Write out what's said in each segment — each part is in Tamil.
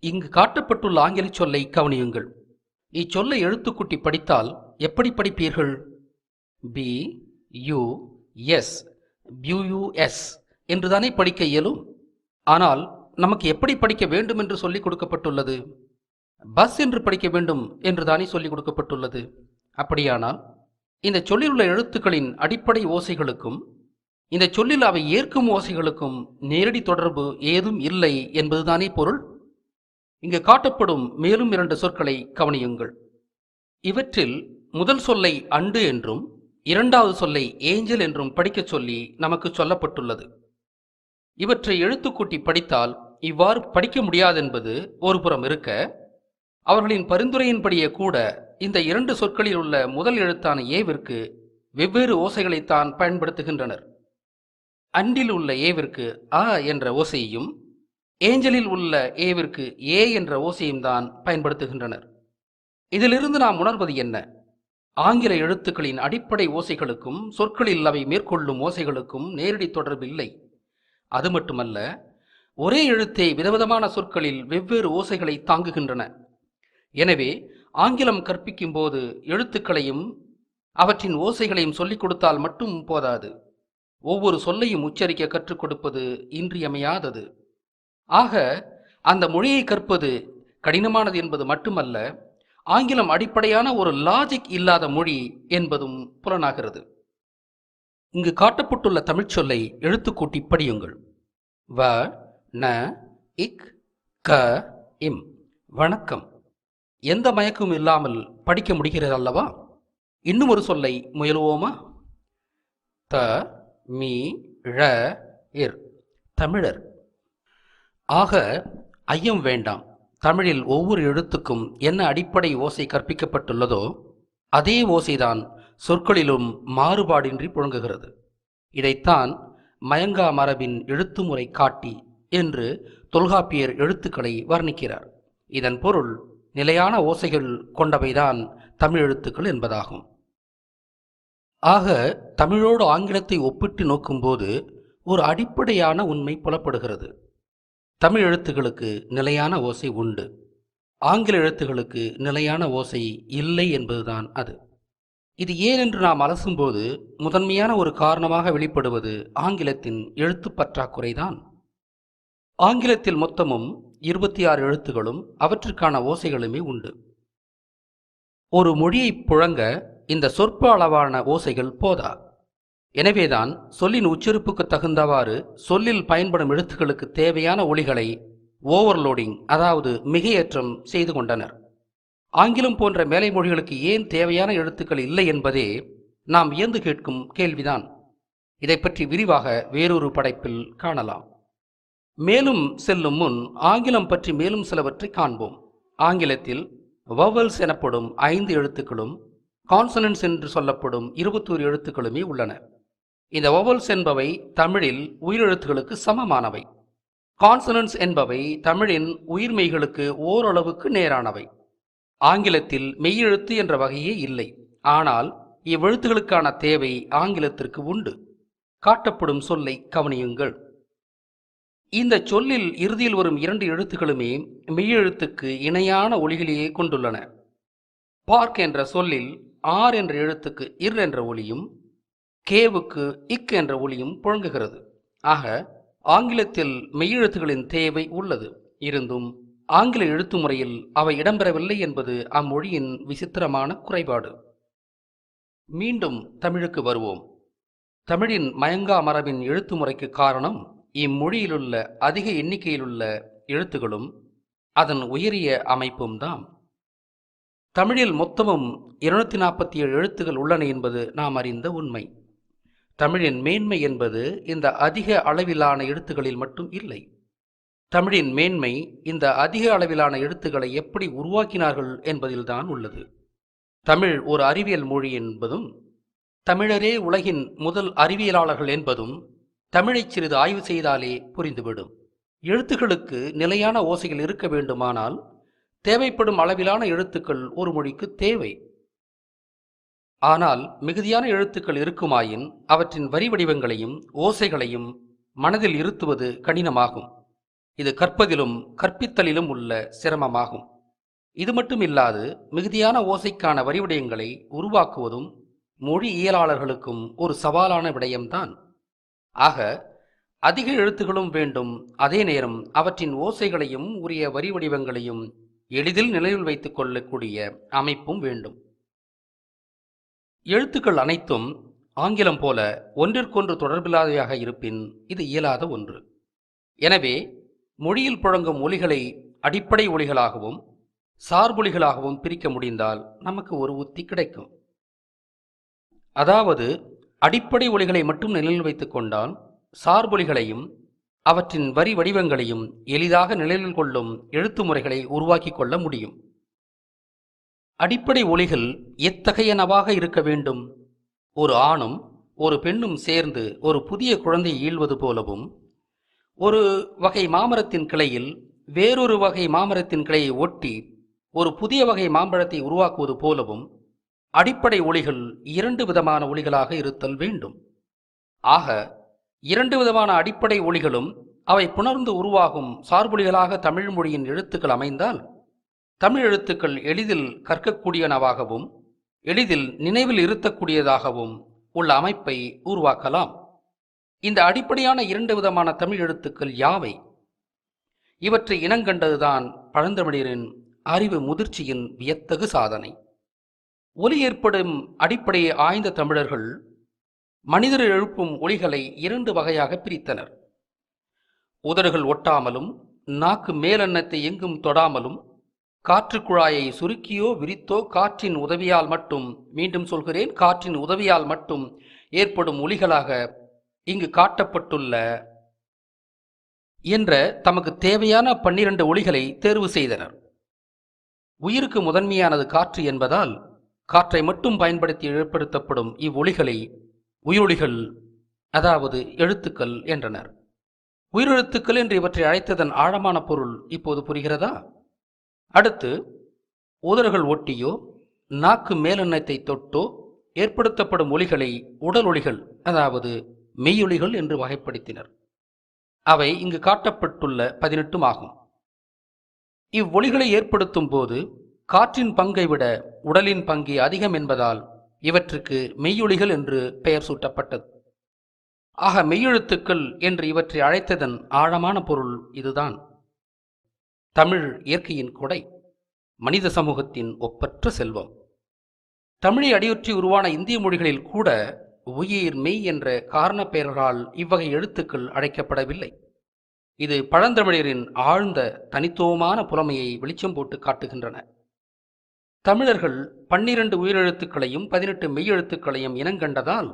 இங்கு காட்டப்பட்டுள்ள ஆங்கில சொல்லை கவனியுங்கள். இச்சொல்லை எழுத்துக்கூட்டி படித்தால் எப்படி படிப்பீர்கள்? பி யு எஸ் பியூஎஸ் என்றுதானே படிக்க இயலும். ஆனால் நமக்கு எப்படி படிக்க வேண்டும் என்று சொல்லிக் கொடுக்கப்பட்டுள்ளது? பஸ் என்று படிக்க வேண்டும் என்றுதானே சொல்லிக் கொடுக்கப்பட்டுள்ளது. அப்படியானால் இந்த சொல்லில் உள்ள எழுத்துக்களின் அடிப்படை ஓசைகளுக்கும் இந்த சொல்லில் அவை ஏற்கும் ஓசைகளுக்கும் நேரடி தொடர்பு ஏதும் இல்லை என்பதுதானே பொருள். இங்கு காட்டப்படும் மேலும் 2 சொற்களை கவனியுங்கள். இவற்றில் முதல் சொல்லை அண்டு என்றும் இரண்டாவது சொல்லை ஏஞ்சல் என்றும் படிக்கச் சொல்லி நமக்கு சொல்லப்பட்டுள்ளது. இவற்றை எழுத்துக்கூட்டி படித்தால் இவ்வாறு படிக்க முடியாதென்பது ஒரு புறம் இருக்க, அவர்களின் பரிந்துரையின்படியே கூட இந்த 2 சொற்களில் உள்ள முதல் எழுத்தான ஏவிற்கு வெவ்வேறு ஓசைகளைத்தான் பயன்படுத்துகின்றனர். அண்டில் உள்ள ஏவிற்கு அ என்ற ஓசையையும் ஏஞ்சலில் உள்ள ஏவிற்கு ஏ என்ற ஓசையும் தான் பயன்படுத்துகின்றனர். இதிலிருந்து நாம் உணர்வது என்ன? ஆங்கில எழுத்துக்களின் அடிப்படை ஓசைகளுக்கும் சொற்களில் அவை மேற்கொள்ளும் ஓசைகளுக்கும் நேரடி தொடர்பு இல்லை. அது மட்டுமல்ல, ஒரே எழுத்தை விதவிதமான சொற்களில் வெவ்வேறு ஓசைகளை தாங்குகின்றன. எனவே ஆங்கிலம் கற்பிக்கும் போது எழுத்துக்களையும் அவற்றின் ஓசைகளையும் சொல்லிக் கொடுத்தால் மட்டும் போதாது, ஒவ்வொரு சொல்லையும் உச்சரிக்க கற்றுக் கொடுப்பது இன்றியமையாதது. ஆக அந்த மொழியை கற்பது கடினமானது என்பது மட்டுமல்ல, ஆங்கிலம் அடிப்படையான ஒரு லாஜிக் இல்லாத மொழி என்பதும் புலனாகிறது. இங்கு காட்டப்பட்டுள்ள தமிழ்ச் சொல்லை எழுத்துக்கூட்டி படியுங்கள். வ ந இக் க இம் வணக்கம். எந்த மயக்கமும் இல்லாமல் படிக்க முடிகிறது அல்லவா? இன்னும் ஒரு சொல்லை முயலுவோமா? த மீ ழ இர் தமிழர். ஆக ஐயம் வேண்டாம், தமிழில் ஒவ்வொரு எழுத்துக்கும் என்ன அடிப்படை ஓசை கற்பிக்கப்பட்டுள்ளதோ அதே ஓசைதான் சொற்களிலும் மாறுபாடின்றி புழங்குகிறது. இதைத்தான் மயங்கா மரபின் எழுத்துமுறை காட்டி என்று தொல்காப்பியர் எழுத்துக்களை வர்ணிக்கிறார். இதன் பொருள் நிலையான ஓசைகள் கொண்டவைதான் தமிழ் எழுத்துக்கள் என்பதாகும். ஆக தமிழோடு ஆங்கிலத்தை ஒப்பிட்டு நோக்கும்போது ஒரு அடிப்படையான உண்மை புலப்படுகிறது. தமிழ் எழுத்துக்களுக்கு நிலையான ஓசை உண்டு, ஆங்கில எழுத்துக்களுக்கு நிலையான ஓசை இல்லை என்பதுதான் அது. இது ஏன் என்று நாம் அலசும்போது முதன்மையான ஒரு காரணமாக வெளிப்படுவது ஆங்கிலத்தின் எழுத்து பற்றாக்குறைதான். ஆங்கிலத்தில் மொத்தமும் 26 எழுத்துகளும் அவற்றுக்கான ஓசைகளுமே உண்டு. ஒரு மொழியை புழங்க இந்த சொற்ப அளவான ஓசைகள் போதா. எனவேதான் சொல்லின் உச்சரிப்புக்கு தகுந்தவாறு சொல்லில் பயன்படும் எழுத்துக்களுக்கு தேவையான ஒலிகளை ஓவர்லோடிங், அதாவது மிகையேற்றம் செய்து கொண்டனர். ஆங்கிலம் போன்ற மேலை மொழிகளுக்கு ஏன் தேவையான எழுத்துக்கள் இல்லை என்பதே நாம் வியந்து கேட்கும் கேள்விதான். இதை பற்றி விரிவாக வேறொரு படைப்பில் காணலாம். மேலும் செல்லும் முன் ஆங்கிலம் பற்றி மேலும் சிலவற்றை காண்போம். ஆங்கிலத்தில் வவல்ஸ் எனப்படும் 5 எழுத்துக்களும் கான்சனன்ட்ஸ் என்று சொல்லப்படும் 21 எழுத்துக்களுமே உள்ளன. இந்த வவல்ஸ் என்பவை தமிழில் உயிரெழுத்துகளுக்கு சமமானவை. கான்சனன்ட்ஸ் என்பவை தமிழின் உயிர்மெய்களுக்கு ஓரளவுக்கு நேரானவை. ஆங்கிலத்தில் மெய்யெழுத்து என்ற வகையே இல்லை. ஆனால் இவ்வெழுத்துகளுக்கான தேவை ஆங்கிலத்திற்கு உண்டு. காட்டப்படும் சொல்லை கவனியுங்கள். இந்த சொல்லில் இறுதியில் வரும் 2 எழுத்துக்களுமே மெய்யெழுத்துக்கு இணையான ஒலிகளையே கொண்டுள்ளன. பார்க் என்ற சொல்லில் ஆர் என்ற எழுத்துக்கு இர் என்ற ஒலியும் கேவுக்கு இக் என்ற ஒலியும் புழங்குகிறது. ஆக ஆங்கிலத்தில் மெய்யெழுத்துகளின் தேவை உள்ளது. இருந்தும் ஆங்கில எழுத்து முறையில் அவை இடம்பெறவில்லை என்பது அம்மொழியின் விசித்திரமான குறைபாடு. மீண்டும் தமிழுக்கு வருவோம். தமிழின் மயங்கா மரபின் எழுத்து முறைக்கு காரணம் இம்மொழியிலுள்ள அதிக எண்ணிக்கையிலுள்ள எழுத்துகளும் அதன் உயரிய அமைப்பும் தான். தமிழில் மொத்தமும் 247 எழுத்துகள் உள்ளன என்பது நாம் அறிந்த உண்மை. தமிழின் மேன்மை என்பது இந்த அதிக அளவிலான எழுத்துக்களில் மட்டும் இல்லை. தமிழின் மேன்மை இந்த அதிக அளவிலான எழுத்துக்களை எப்படி உருவாக்கினார்கள் என்பதில்தான் உள்ளது. தமிழ் ஒரு அறிவியல் மொழி என்பதும் தமிழரே உலகின் முதல் அறிவியலாளர்கள் என்பதும் தமிழை சிறிது ஆய்வு செய்தாலே புரிந்துவிடும். எழுத்துக்களுக்கு நிலையான ஓசைகள் இருக்க வேண்டுமானால் தேவைப்படும் அளவிலான எழுத்துக்கள் ஒரு மொழிக்கு தேவை. ஆனால் மிகுதியான எழுத்துக்கள் இருக்குமாயின் அவற்றின் வரி வடிவங்களையும் ஓசைகளையும் மனதில் இருத்துவது கடினமாகும். இது கற்பதிலும் கற்பித்தலிலும் உள்ள சிரமமாகும். இது மட்டும் இல்லாது மிகுதியான ஓசைக்கான வரிவிடயங்களை உருவாக்குவதும் மொழியியலாளர்களுக்கும் ஒரு சவாலான விடயம்தான். ஆக அதிக எழுத்துகளும் வேண்டும், அதே நேரம் அவற்றின் ஓசைகளையும் உரிய வரி வடிவங்களையும் எளிதில் நினைவில் வைத்துக் கொள்ளக்கூடிய அமைப்பும் வேண்டும். எழுத்துக்கள் அனைத்தும் ஆங்கிலம் போல ஒன்றிற்கொன்று தொடர்பில்லாதவையாக இருப்பின் இது இயலாத ஒன்று. எனவே மொழியில் புழங்கும் ஒலிகளை அடிப்படை ஒலிகளாகவும் சார்பொலிகளாகவும் பிரிக்க முடிந்தால் நமக்கு ஒரு உத்தி கிடைக்கும். அதாவது அடிப்படை ஒலிகளை மட்டும் நினைவில் வைத்துக் கொண்டால் சார்பொலிகளையும் அவற்றின் வரி வடிவங்களையும் எளிதாக நினைவில் கொள்ளும் எழுத்து முறைகளை உருவாக்கி கொள்ள முடியும். அடிப்படை ஒலிகள் எத்தகையனவாக இருக்க வேண்டும்? ஒரு ஆணும் ஒரு பெண்ணும் சேர்ந்து ஒரு புதிய குழந்தையை ஈழ்வது போலவும், ஒரு வகை மாமரத்தின் கிளையில் வேறொரு வகை மாமரத்தின் கிளையை ஒட்டி ஒரு புதிய வகை மாம்பழத்தை உருவாக்குவது போலவும் அடிப்படை ஒலிகள் இரண்டு விதமான ஒலிகளாக இருத்தல் வேண்டும். ஆக இரண்டு விதமான அடிப்படை ஒலிகளும் அவை புணர்ந்து உருவாகும் சார்பொலிகளாக தமிழ் மொழியின் எழுத்துக்கள் அமைந்தால் தமிழ் எழுத்துக்கள் எளிதில் கற்கக்கூடியனவாகவும் எளிதில் நினைவில் இருத்தக்கூடியதாகவும் உள்ள அமைப்பை உருவாக்கலாம். இந்த அடிப்படையான இரண்டு விதமான தமிழ் எழுத்துக்கள் யாவை? இவற்றை இனங்கண்டதுதான் பழந்தமிழரின் அறிவு முதிர்ச்சியின் வியத்தகு சாதனை. ஒலி ஏற்படும் அடிப்படையை ஆய்ந்த தமிழர்கள் மனிதர் எழுப்பும் ஒலிகளை இரண்டு வகையாக பிரித்தனர். உதடுகள் ஒட்டாமலும் நாக்கு மேலெண்ணத்தை எங்கும் தொடாமலும் காற்று குழாயை சுருக்கியோ விரித்தோ காற்றின் உதவியால் மட்டும், மீண்டும் சொல்கிறேன், காற்றின் உதவியால் மட்டும் ஏற்படும் ஒலிகளாக இங்கு காட்டப்பட்டுள்ள என்ற தமக்கு தேவையான 12 ஒலிகளை தேர்வு செய்தனர். உயிருக்கு முதன்மையானது காற்று என்பதால் காற்றை மட்டும் பயன்படுத்தி ஏற்படுத்தப்படும் இவ்வொலிகளை உயிரொலிகள், அதாவது எழுத்துக்கள் என்றனர். உயிரெழுத்துக்கள் என்று இவற்றை அழைத்ததன் ஆழமான பொருள் இப்போது புரிகிறதா? அடுத்து உதடுகள் ஒட்டியோ நாக்கு மேலெண்ணத்தை தொட்டோ ஏற்படுத்தப்படும் ஒலிகளை உடல் ஒலிகள், அதாவது மெய்யொலிகள் என்று வகைப்படுத்தினர். அவை இங்கு காட்டப்பட்டுள்ள 18 ஆகும். இவ்வொலிகளை ஏற்படுத்தும் போது காற்றின் பங்கை விட உடலின் பங்கே அதிகம் என்பதால் இவற்றுக்கு மெய்யொலிகள் என்று பெயர் சூட்டப்பட்டது. ஆக மெய்யெழுத்துக்கள் என்று இவற்றை அழைத்ததன் ஆழமான பொருள் இதுதான். தமிழ் இயற்கையின் கொடை, மனித சமூகத்தின் ஒப்பற்ற செல்வம். தமிழை அடியொற்றி உருவான இந்திய மொழிகளில் கூட உயிர் மெய் என்ற காரண பெயர்களால் இவ்வகை எழுத்துக்கள் அழைக்கப்படவில்லை. இது பழந்தமிழரின் ஆழ்ந்த தனித்துவமான புலமையை வெளிச்சம் போட்டு காட்டுகின்றன. தமிழர்கள் 12 உயிரெழுத்துக்களையும் 18 மெய்யெழுத்துக்களையும் இனங்கண்டதால்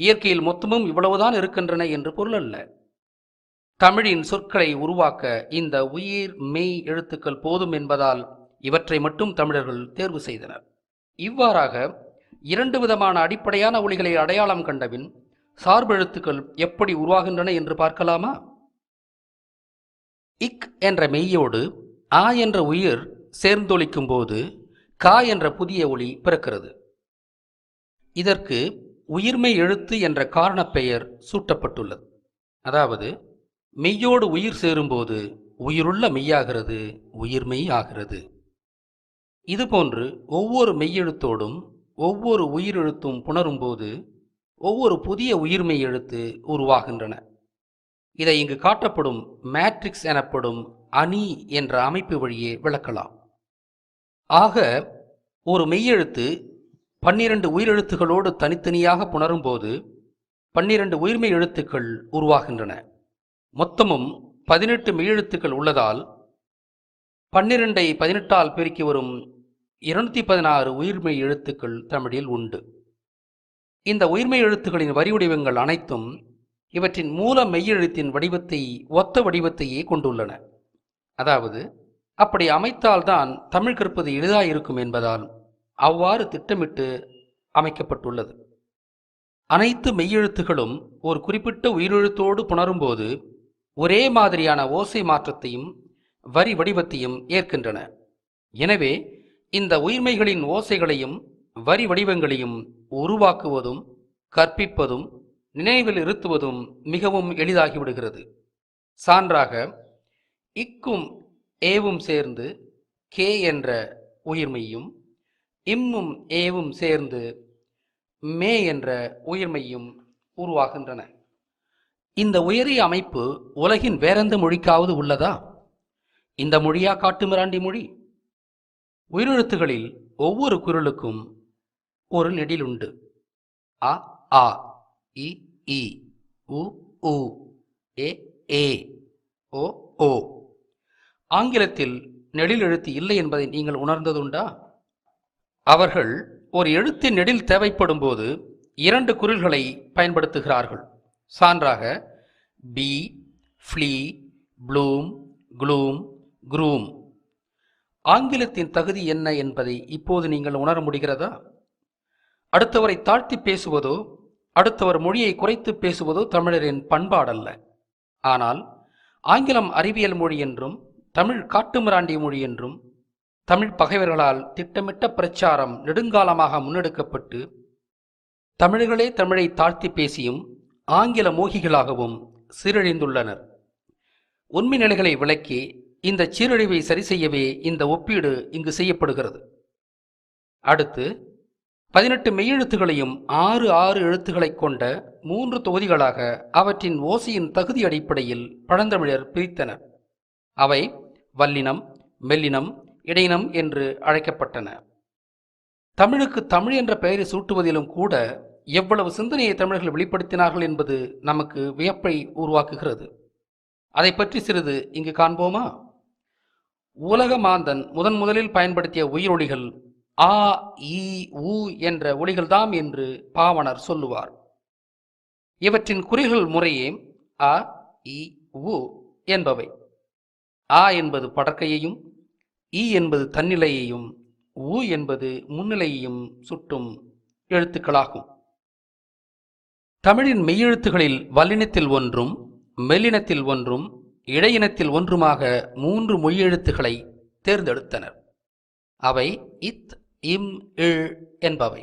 இயற்கையில் மொத்தமும் இவ்வளவுதான் இருக்கின்றன என்று பொருள் அல்ல. தமிழின் சொற்களை உருவாக்க இந்த உயிர் மெய் எழுத்துக்கள் போதும் என்பதால் இவற்றை மட்டும் தமிழர்கள் தேர்வு செய்தனர். இவ்வாறாக இரண்டு விதமான அடிப்படையான ஒலிகளை அடையாளம் கண்டபின் சார்பெழுத்துக்கள் எப்படி உருவாகின்றன என்று பார்க்கலாமா? இக் என்ற மெய்யோடு ஆ என்ற உயிர் சேர்ந்தொலிக்கும் போது கா என்ற புதிய ஒலி பிறக்கிறது. இதற்கு உயிர்மெய் எழுத்து என்ற காரணப் பெயர் சூட்டப்பட்டுள்ளது. அதாவது மெய்யோடு உயிர் சேரும்போது உயிருள்ள மெய்யாகிறது, உயிர்மெய் ஆகிறது. இதுபோன்று ஒவ்வொரு மெய்யெழுத்தோடும் ஒவ்வொரு உயிரெழுத்தும் புணரும்போது ஒவ்வொரு புதிய உயிர்மெய் எழுத்து உருவாகின்றன. இதை இங்கு காட்டப்படும் மேட்ரிக்ஸ் எனப்படும் அணி என்ற அமைப்பு வழியே விளக்கலாம். ஆக ஒரு மெய்யெழுத்து 12 உயிரெழுத்துகளோடு தனித்தனியாக புணரும்போது 12 உயிர்மெய் எழுத்துக்கள் உருவாகின்றன. மொத்தமும் 18 மெய்யெழுத்துக்கள் உள்ளதால் 12ஐ 18ஆல் பெருக்கி வரும் 216 உயிர்மெய் எழுத்துக்கள் தமிழில் உண்டு. இந்த உயிர்மெய் எழுத்துக்களின் வரி வடிவங்கள் அனைத்தும் இவற்றின் மூல மெய்யெழுத்தின் வடிவத்தை ஒத்த வடிவத்தையே கொண்டுள்ளன. அதாவது அப்படி அமைத்தால்தான் தமிழ் கற்பது எளிதாயிருக்கும் என்பதால் அவ்வாறு திட்டமிட்டு அமைக்கப்பட்டுள்ளது. அனைத்து மெய்யெழுத்துகளும் ஒரு குறிப்பிட்ட உயிரெழுத்தோடு புணரும்போது ஒரே மாதிரியான ஓசை மாற்றத்தையும் வரி வடிவத்தையும் ஏற்கின்றன. எனவே இந்த உயிர்மெய்களின் ஓசைகளையும் வரி வடிவங்களையும் உருவாக்குவதும் கற்பிப்பதும் நினைவில் இருத்துவதும் மிகவும் எளிதாகிவிடுகிறது. சான்றாக, இக்கும் ஏவும் சேர்ந்து கே என்ற உயிர்மெய்யும், இம்மும் ஏவும் சேர்ந்து மே என்ற உயிர்மெய்யும் உருவாகின்றன. இந்த உயரிய அமைப்பு உலகின் வேறெந்த மொழிக்காவது உள்ளதா? இந்த மொழியா காட்டுமிராண்டி மொழி? உயிரெழுத்துகளில் ஒவ்வொரு குரலுக்கும் ஒரு நெடில் உண்டு. அ ஆ, இ ஈ, உ ஊ, ஏ ஏ, ஓ ஓ. ஆங்கிலத்தில் நெடில் எழுத்து இல்லை என்பதை நீங்கள் உணர்ந்ததுண்டா? அவர்கள் ஒரு எழுத்தின் நெடில் தேவைப்படும் போது 2 குரில்களை பயன்படுத்துகிறார்கள். சான்றாக, பி, ஃப்ளீ, ப்ளூம், க்ளூம், க்ரூம். ஆங்கிலத்தின் தகுதி என்ன என்பதை இப்போது நீங்கள் உணர முடிகிறதா? அடுத்தவரை தாழ்த்தி பேசுவதோ அடுத்தவர் மொழியை குறைத்து பேசுவதோ தமிழரின் பண்பாடல்ல. ஆனால் ஆங்கிலம் அறிவியல் மொழி என்றும் தமிழ் காட்டுமிராண்டி மொழி என்றும் தமிழ் பகைவர்களால் திட்டமிட்ட பிரச்சாரம் நெடுங்காலமாக முன்னெடுக்கப்பட்டு தமிழர்களே தமிழை தாழ்த்தி பேசியும் ஆங்கில மோகிகளாகவும் சீரழிந்துள்ளனர். உண்மை நிலைகளை விளக்கி இந்த சீரழிவை சரி செய்யவே இந்த ஒப்பீடு இங்கு செய்யப்படுகிறது. அடுத்து 18 மெய்யெழுத்துகளையும் 6 எழுத்துக்களை கொண்ட 3 தொகுதிகளாக அவற்றின் ஓசையின் தகுதி அடிப்படையில் பழந்தமிழர் பிரித்தனர். அவை வல்லினம், மெல்லினம், இடையினம் என்று அழைக்கப்பட்டன. தமிழுக்கு தமிழ் என்ற பெயரை சூட்டுவதிலும் கூட எவ்வளவு சிந்தனையை தமிழர்கள் வெளிப்படுத்தினார்கள் என்பது நமக்கு வியப்பை உருவாக்குகிறது. அதை பற்றி சிறிது இங்கு காண்போமா? உலக மாந்தன் முதலில் பயன்படுத்திய உயிரொலிகள் ஆ, ஈ, ஊ என்ற ஒலிகள்தாம் என்று பாவணர் சொல்லுவார். இவற்றின் குறிகள் முறையே அ, இ, உ என்பவை. ஆ என்பது படர்க்கையையும், ஈ என்பது தன்னிலையையும், உ என்பது முன்னிலையையும் சுட்டும் எழுத்துக்களாகும். தமிழின் மெய்யெழுத்துகளில் வல்லினத்தில் ஒன்றும், மெல்லினத்தில் ஒன்றும், இடையினத்தில் ஒன்றுமாக 3 மொழியெழுத்துக்களை தேர்ந்தெடுத்தனர். அவை இத், இம், இழ் என்பவை.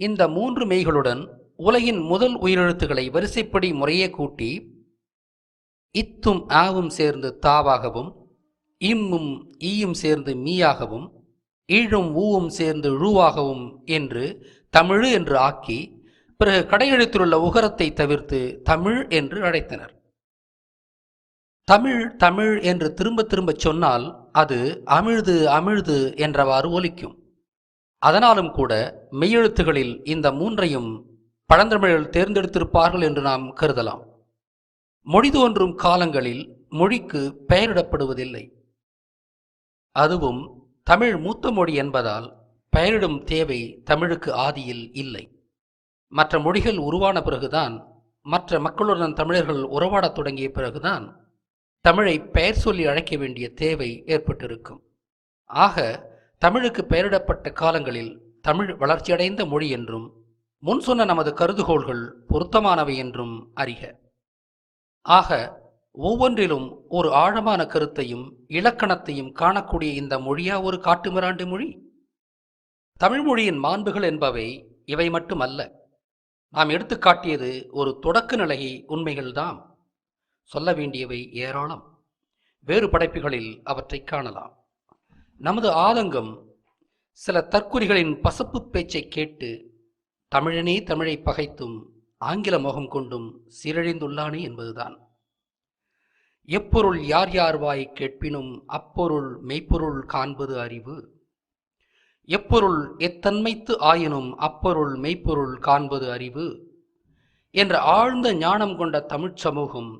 இந்த 3 மெய்களுடன் உலகின் முதல் உயிரெழுத்துக்களை வரிசைப்படி முறையே கூட்டி இத்தும் ஆவும் சேர்ந்து தாவாகவும், இம்மும் ஈயும் சேர்ந்து மீயாகவும், ஈழும் ஊவும் சேர்ந்து ழூவாகவும் என்று தமிழ் என்று ஆக்கி பிறகு கடையெழுத்திலுள்ள உகரத்தை தவிர்த்து தமிழ் என்று அழைத்தனர். தமிழ் தமிழ் என்று திரும்ப திரும்ப சொன்னால் அது அமிழ்து அமிழ்து என்றவாறு ஒலிக்கும். அதனாலும் கூட மெய்யெழுத்துகளில் இந்த 3ஐயும் பழந்தமிழர்கள் தேர்ந்தெடுத்திருப்பார்கள் என்று நாம் கருதலாம். மொழி தோன்றும் காலங்களில் மொழிக்கு பெயரிடப்படுவதில்லை. அதுவும் தமிழ் மூத்த மொழி என்பதால் பெயரிடும் தேவை தமிழுக்கு ஆதியில் இல்லை. மற்ற மொழிகள் உருவான பிறகுதான், மற்ற மக்களுடன் தமிழர்கள் உறவாடத் தொடங்கிய பிறகுதான் தமிழை பெயர் சொல்லி அழைக்க வேண்டிய தேவை ஏற்பட்டிருக்கும். ஆக தமிழுக்கு பெயரிடப்பட்ட காலங்களில் தமிழ் வளர்ச்சியடைந்த மொழி என்றும் முன் சொன்ன நமது கருதுகோள்கள் பொருத்தமானவை என்றும் அறிக. ஆக ஒவ்வொன்றிலும் ஒரு ஆழமான கருத்தையும் இலக்கணத்தையும் காணக்கூடிய இந்த மொழியா ஒரு காட்டுமிராண்டி மொழி? தமிழ் மொழியின் மாண்புகள் என்பவை இவை மட்டுமல்ல. நாம் எடுத்துக்காட்டியது ஒரு தொடக்க நிலை உண்மைகள்தாம். சொல்ல வேண்டியவை ஏராளம். வேறு படைப்புகளில் அவற்றை காணலாம். நமது ஆதங்கம் சில தற்குறிகளின் பசப்பு பேச்சை கேட்டு தமிழனே தமிழை பகைத்தும் ஆங்கில முகம் கொண்டும் சீரழிந்துள்ளானே என்பதுதான். எப்பொருள் யார் யார் வாய் கேட்பினும் அப்பொருள் மெய்ப்பொருள் காண்பது அறிவு. எப்பொருள் எத்தன்மைத்து ஆயினும் அப்பொருள் மெய்ப்பொருள் காண்பது அறிவு என்ற ஆழ்ந்த ஞானம் கொண்ட தமிழ்ச் சமூகம்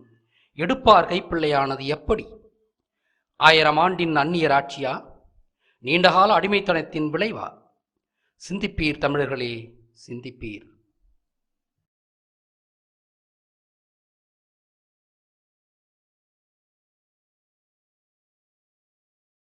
எடுப்பார் கைப்பிள்ளையானது எப்படி? 1000 ஆண்டின் அந்நியர் ஆட்சியா? நீண்டகால அடிமைத்தனத்தின் விளைவா? சிந்திப்பீர் தமிழர்களே, சிந்திப்பீர்.